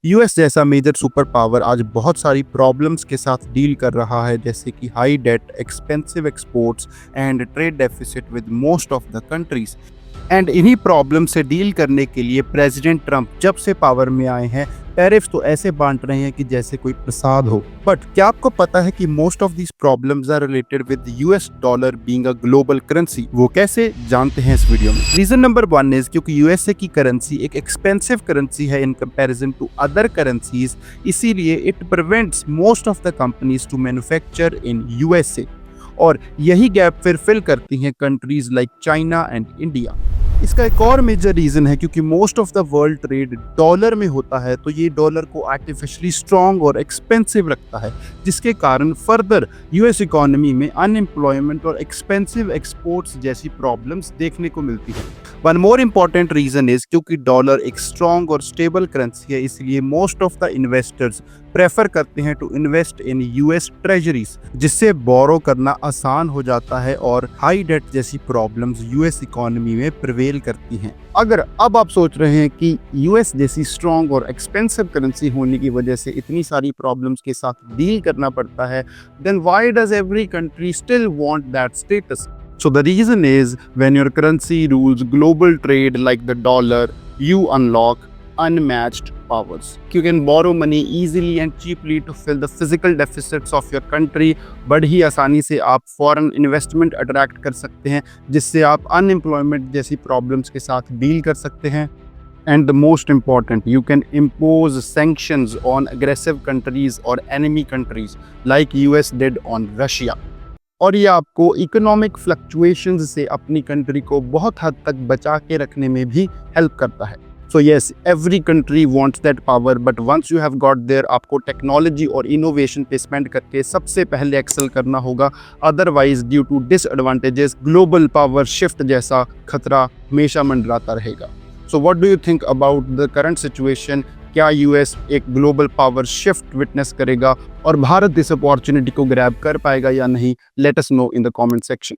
US जैसा major super power आज बहुत सारी प्रॉब्लम्स के साथ डील कर रहा है, जैसे कि high debt, expensive exports and trade deficit with most of the countries. And इन्हीं प्रॉब्लम से डील करने के लिए प्रेसिडेंट ट्रंप जब से पावर में आए हैं, टैरिफ्स तो ऐसे बांट रहे हैं कि जैसे कोई प्रसाद हो। बट क्या आपको पता है कि most of these problems are related with US dollar being a global currency? वो कैसे, जानते हैं इस वीडियो में। रीजन नंबर 1 इज क्योंकि यूएसए की करेंसी एक एक्सपेंसिव करेंसी है in comparison to other currencies, इसीलिए it prevents most of the companies to manufacture in USA. और यही गैप फिर फिल करती हैं countries like China and India. इसका एक और मेजर रीजन है क्योंकि most of the world trade dollar में होता है, तो ये डॉलर को आर्टिफिशियली स्ट्रॉन्ग और एक्सपेंसिव रखता है, जिसके कारण फर्दर यूएस इकोनॉमी में अनएम्प्लॉयमेंट और एक्सपेंसिव एक्सपोर्ट्स जैसी प्रॉब्लम्स देखने को मिलती है। One more important reason is क्योंकि डॉलर एक स्ट्रॉन्ग और स्टेबल करेंसी है, इसलिए most of the investors prefer करते हैं to invest in US treasuries, जिससे बोरो करना आसान हो जाता है और हाई डेट जैसी प्रॉब्लम्स यूएस इकोनॉमी में प्रिवेल करती हैं। अगर अब आप सोच रहे हैं कि यूएस जैसी स्ट्रॉन्ग और एक्सपेंसिव करेंसी होने की वजह से इतनी सारी प्रॉब्लम्स के साथ डील करना पड़ता है, then why does every country still want that status? So the reason is when your currency rules global trade like the dollar, you unlock unmatched powers. You can borrow money easily and cheaply to fill the physical deficits of your country. बड़ी आसानी से आप foreign investment attract कर सकते हैं, जिससे आप unemployment जैसी प्रॉब्लम्स के साथ डील कर सकते हैं। And the most important, you can impose sanctions on aggressive countries or enemy countries like US did on Russia. और ये आपको इकोनॉमिक फ्लक्चुएशंस से अपनी कंट्री को बहुत हद तक बचा के रखने में भी हेल्प करता है। So yes, every country wants that power, but once you have got there, आपको टेक्नोलॉजी और इनोवेशन पे स्पेंड करके सबसे पहले एक्सेल करना होगा। Otherwise due to disadvantages, global power shift जैसा खतरा हमेशा मंडराता रहेगा। So what do you think about the current situation? क्या यूएस एक ग्लोबल पावर शिफ्ट विटनेस करेगा और भारत इस अपॉर्चुनिटी को ग्रैब कर पाएगा या नहीं? Let us know in the comment section.